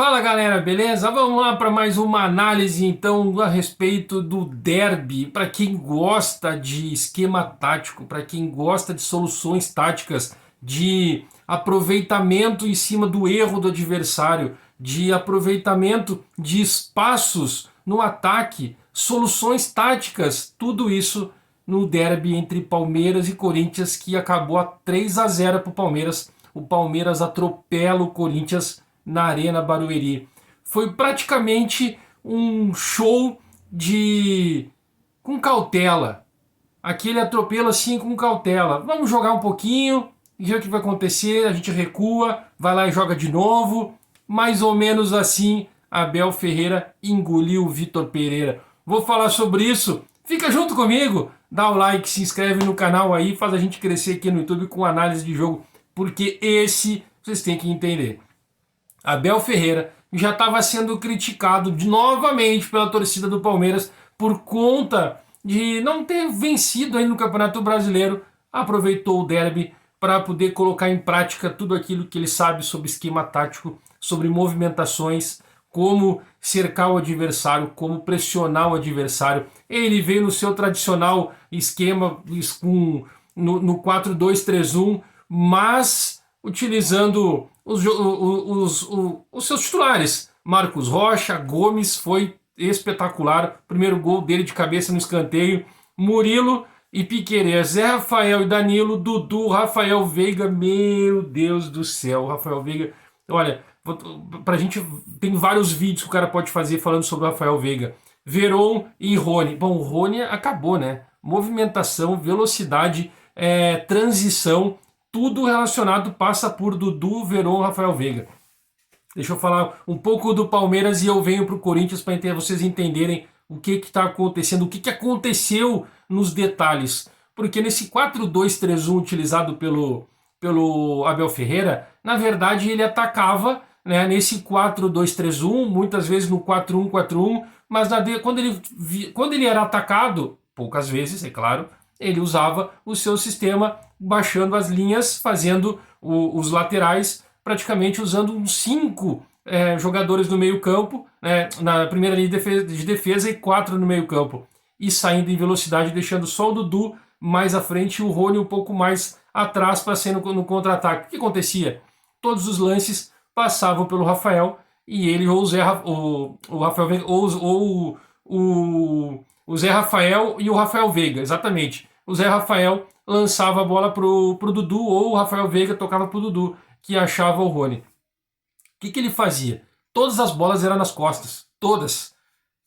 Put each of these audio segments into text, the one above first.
Fala galera, beleza? Vamos lá para mais uma análise então a respeito do derby. Para quem gosta de esquema tático, para quem gosta de soluções táticas, de aproveitamento em cima do erro do adversário, de aproveitamento de espaços no ataque, soluções táticas, tudo isso no derby entre Palmeiras e Corinthians que acabou a 3-0 para o Palmeiras. O Palmeiras atropela o Corinthians na Arena Barueri. Foi praticamente um show de com cautela. Aquele atropelo assim com cautela. Vamos jogar um pouquinho, ver o que vai acontecer, a gente recua, vai lá e joga de novo. Mais ou menos assim, Abel Ferreira engoliu o Vitor Pereira. Vou falar sobre isso. Fica junto comigo, dá o like, se inscreve no canal aí, faz a gente crescer aqui no YouTube com análise de jogo, porque esse vocês têm que entender. Abel Ferreira já estava sendo criticado novamente pela torcida do Palmeiras por conta de não ter vencido aí no Campeonato Brasileiro. Aproveitou o derby para poder colocar em prática tudo aquilo que ele sabe sobre esquema tático, sobre movimentações, como cercar o adversário, como pressionar o adversário. Ele veio no seu tradicional esquema no 4-2-3-1, mas utilizando os seus titulares. Marcos Rocha, Gomes foi espetacular. Primeiro gol dele de cabeça no escanteio. Murilo e Piquerez, Zé Rafael e Danilo, Dudu, Rafael Veiga. Meu Deus do céu, Rafael Veiga. Olha, pra gente tem vários vídeos que o cara pode fazer falando sobre o Rafael Veiga. Veron e Rony. Bom, o Rony acabou, né? Movimentação, velocidade, transição, tudo relacionado passa por Dudu, Veron, Rafael Veiga. Deixa eu falar um pouco do Palmeiras e eu venho para o Corinthians para vocês entenderem o que está acontecendo, o que aconteceu nos detalhes. Porque nesse 4-2-3-1 utilizado pelo Abel Ferreira, na verdade ele atacava, né, nesse 4-2-3-1, muitas vezes no 4-1-4-1, mas quando ele era atacado, poucas vezes, é claro, ele usava o seu sistema baixando as linhas, fazendo os laterais, praticamente usando uns 5 jogadores no meio campo, né, na primeira linha de defesa e 4 no meio campo. E saindo em velocidade, deixando só o Dudu mais à frente e o Rony um pouco mais atrás para ser no contra-ataque. O que acontecia? Todos os lances passavam pelo Rafael e ele ou o Rafael ou o Zé Rafael e o Rafael Veiga, exatamente. O Zé Rafael lançava a bola pro Dudu ou o Rafael Veiga tocava pro Dudu, que achava o Rony. O que ele fazia? Todas as bolas eram nas costas, todas.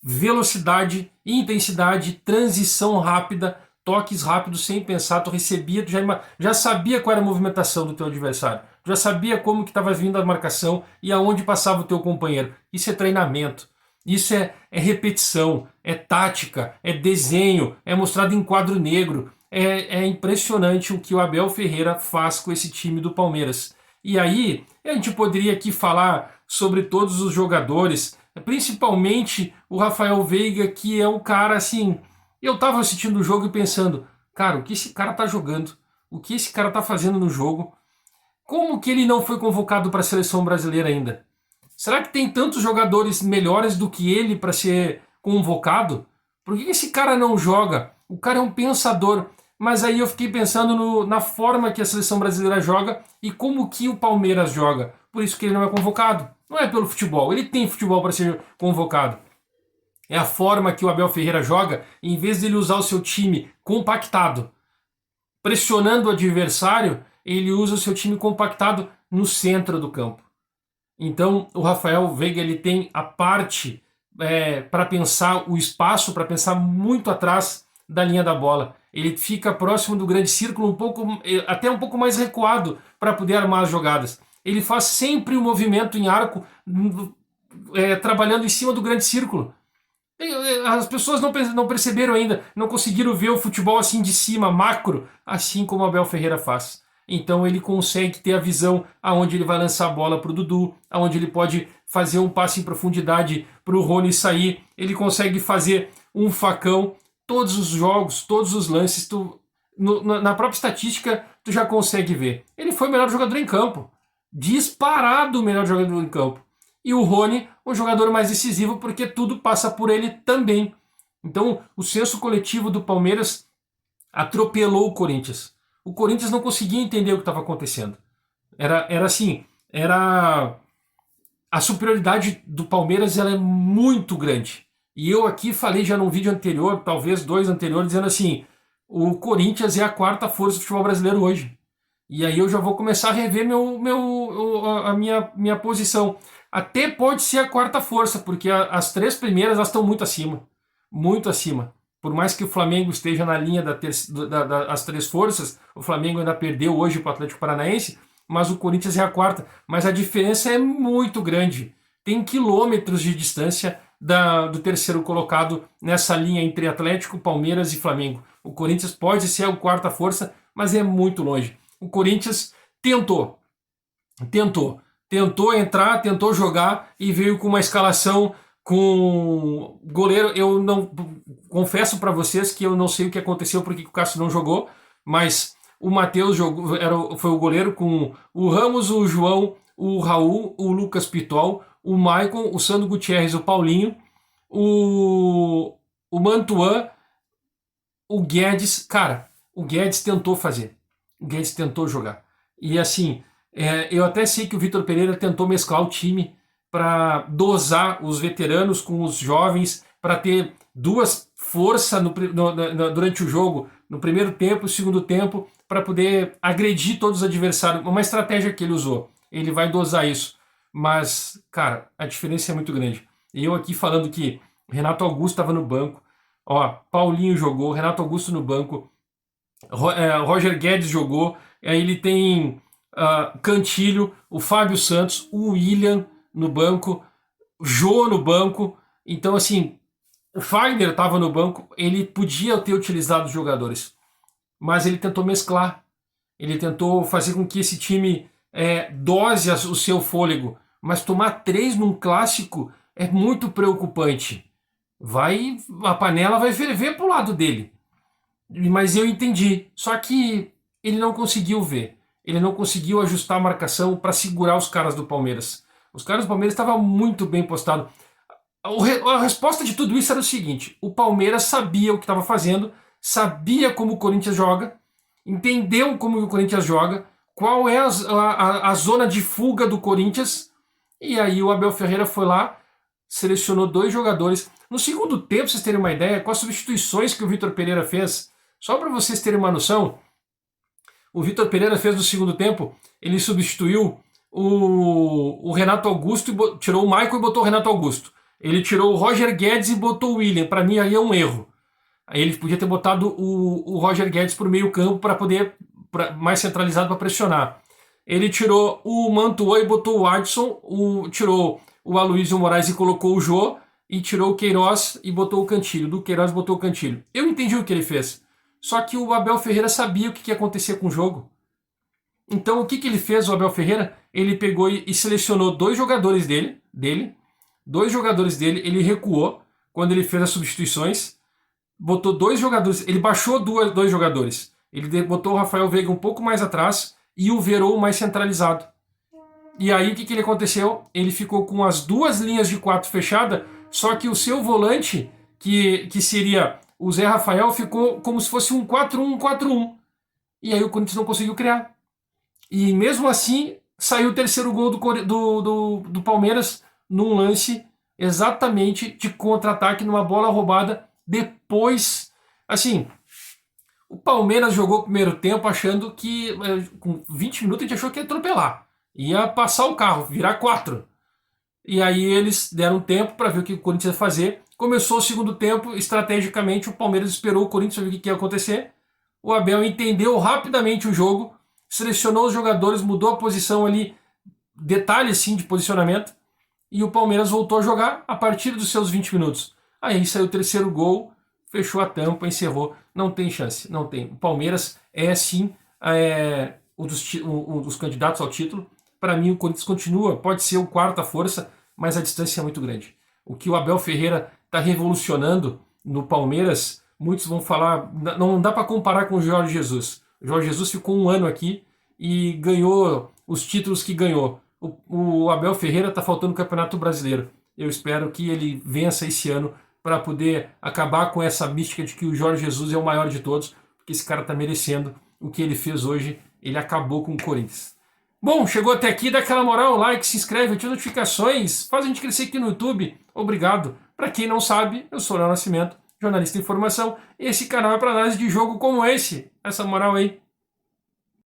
Velocidade, intensidade, transição rápida, toques rápidos sem pensar, tu recebia, tu já sabia qual era a movimentação do teu adversário, tu já sabia como que estava vindo a marcação e aonde passava o teu companheiro. Isso é treinamento, isso é repetição, é tática, é desenho, é mostrado em quadro negro. É impressionante o que o Abel Ferreira faz com esse time do Palmeiras. E aí, a gente poderia aqui falar sobre todos os jogadores, principalmente o Rafael Veiga, que é o cara assim. Eu tava assistindo o jogo e pensando, cara, o que esse cara tá jogando? O que esse cara tá fazendo no jogo? Como que ele não foi convocado para a seleção brasileira ainda? Será que tem tantos jogadores melhores do que ele para ser convocado? Por que esse cara não joga? O cara é um pensador. Mas aí eu fiquei pensando na forma que a seleção brasileira joga e como que o Palmeiras joga. Por isso que ele não é convocado. Não é pelo futebol. Ele tem futebol para ser convocado. É a forma que o Abel Ferreira joga, em vez de ele usar o seu time compactado, pressionando o adversário, ele usa o seu time compactado no centro do campo. Então o Rafael Veiga ele tem a parte para pensar o espaço, para pensar muito atrás da linha da bola. Ele fica próximo do grande círculo, até um pouco mais recuado para poder armar as jogadas. Ele faz sempre o movimento em arco, trabalhando em cima do grande círculo. As pessoas não perceberam ainda, não conseguiram ver o futebol assim de cima, macro, assim como o Abel Ferreira faz. Então ele consegue ter a visão aonde ele vai lançar a bola para o Dudu, aonde ele pode fazer um passe em profundidade para o Rony sair, ele consegue fazer um facão. Todos os jogos, todos os lances, na própria estatística, tu já consegue ver. Ele foi o melhor jogador em campo. Disparado o melhor jogador em campo. E o Rony, um jogador mais decisivo, porque tudo passa por ele também. Então, o senso coletivo do Palmeiras atropelou o Corinthians. O Corinthians não conseguia entender o que estava acontecendo. Era assim, era a superioridade do Palmeiras, ela é muito grande. E eu aqui falei já num vídeo anterior, talvez dois anteriores, dizendo assim, o Corinthians é a quarta força do futebol brasileiro hoje. E aí eu já vou começar a rever a minha posição. Até pode ser a quarta força, porque as três primeiras elas estão muito acima. Muito acima. Por mais que o Flamengo esteja na linha das três forças, o Flamengo ainda perdeu hoje para o Atlético Paranaense, mas o Corinthians é a quarta. Mas a diferença é muito grande. Tem quilômetros de distância do terceiro colocado nessa linha entre Atlético, Palmeiras e Flamengo. O Corinthians pode ser a quarta força, mas é muito longe. O Corinthians tentou entrar, tentou jogar e veio com uma escalação com goleiro. Eu não confesso para vocês que eu não sei o que aconteceu, porque o Cássio não jogou, mas o Matheus foi o goleiro com o Ramos, o João, o Raul, o Lucas Pitol, o Maicon, o Sandro Gutierrez, o Paulinho, o Mantuan, o Guedes. Cara, o Guedes tentou fazer. O Guedes tentou jogar. E assim, eu até sei que o Vitor Pereira tentou mesclar o time para dosar os veteranos com os jovens, para ter duas forças durante o jogo, no primeiro tempo e segundo tempo, para poder agredir todos os adversários. Uma estratégia que ele usou. Ele vai dosar isso. Mas, cara, a diferença é muito grande. Eu aqui falando que Renato Augusto estava no banco, Paulinho jogou, Renato Augusto no banco, Roger Guedes jogou, aí ele tem Cantilho, o Fábio Santos, o William no banco, o Jô no banco. Então, assim, o Fagner estava no banco, ele podia ter utilizado os jogadores, mas ele tentou mesclar, ele tentou fazer com que esse time dose o seu fôlego, mas tomar 3 num clássico é muito preocupante. A panela vai ferver pro lado dele. Mas eu entendi. Só que ele não conseguiu ver. Ele não conseguiu ajustar a marcação para segurar os caras do Palmeiras. Os caras do Palmeiras estavam muito bem postados. A resposta de tudo isso era o seguinte: o Palmeiras sabia o que estava fazendo, sabia como o Corinthians joga, entendeu como o Corinthians joga, qual é a zona de fuga do Corinthians, e aí o Abel Ferreira foi lá, selecionou 2 jogadores. No segundo tempo, vocês terem uma ideia, com as substituições que o Vitor Pereira fez, só para vocês terem uma noção, o Vitor Pereira fez no segundo tempo, ele substituiu o Renato Augusto, tirou o Maicon e botou o Renato Augusto. Ele tirou o Roger Guedes e botou o William. Para mim aí é um erro. Aí ele podia ter botado o Roger Guedes por meio campo para poder, mais centralizado para pressionar. Ele tirou o Mantuan e botou o Adson, tirou o Aloysio Moraes e colocou o Jô, e tirou o Queiroz e botou o Cantilho. Do Queiroz botou o Cantilho. Eu entendi o que ele fez. Só que o Abel Ferreira sabia o que ia acontecer com o jogo. Então o que ele fez, o Abel Ferreira? Ele pegou e selecionou 2 jogadores dele, 2 jogadores dele, ele recuou quando ele fez as substituições, botou 2 jogadores, ele baixou 2 jogadores. Ele botou o Rafael Veiga um pouco mais atrás e o Verón mais centralizado. E aí o que ele aconteceu? Ele ficou com as 2 linhas de 4 fechadas, só que o seu volante, que seria o Zé Rafael, ficou como se fosse um 4-1, 4-1. E aí o Corinthians não conseguiu criar. E mesmo assim, saiu o terceiro gol do Palmeiras num lance exatamente de contra-ataque, numa bola roubada. Depois, assim, o Palmeiras jogou o primeiro tempo achando que, com 20 minutos, a gente achou que ia atropelar. Ia passar o carro, virar 4. E aí eles deram tempo para ver o que o Corinthians ia fazer. Começou o segundo tempo, estrategicamente o Palmeiras esperou o Corinthians para ver o que ia acontecer. O Abel entendeu rapidamente o jogo, selecionou os jogadores, mudou a posição ali, detalhe assim de posicionamento, e o Palmeiras voltou a jogar a partir dos seus 20 minutos. Aí saiu o terceiro gol, fechou a tampa, encerrou. Não tem chance, não tem. O Palmeiras é sim um dos candidatos ao título. Para mim o Corinthians continua, pode ser o quarta força, mas a distância é muito grande. O que o Abel Ferreira está revolucionando no Palmeiras, muitos vão falar, não dá para comparar com o Jorge Jesus. O Jorge Jesus ficou 1 ano aqui e ganhou os títulos que ganhou. o Abel Ferreira tá faltando no Campeonato Brasileiro. Eu espero que ele vença esse ano para poder acabar com essa mística de que o Jorge Jesus é o maior de todos, porque esse cara tá merecendo o que ele fez hoje. Ele acabou com o Corinthians. Bom, chegou até aqui, dá aquela moral, like, se inscreve, ativa notificações, faz a gente crescer aqui no YouTube. Obrigado. Para quem não sabe, eu sou o Léo Nascimento, jornalista de informação. Esse canal é para análise de jogo como esse. Essa moral aí.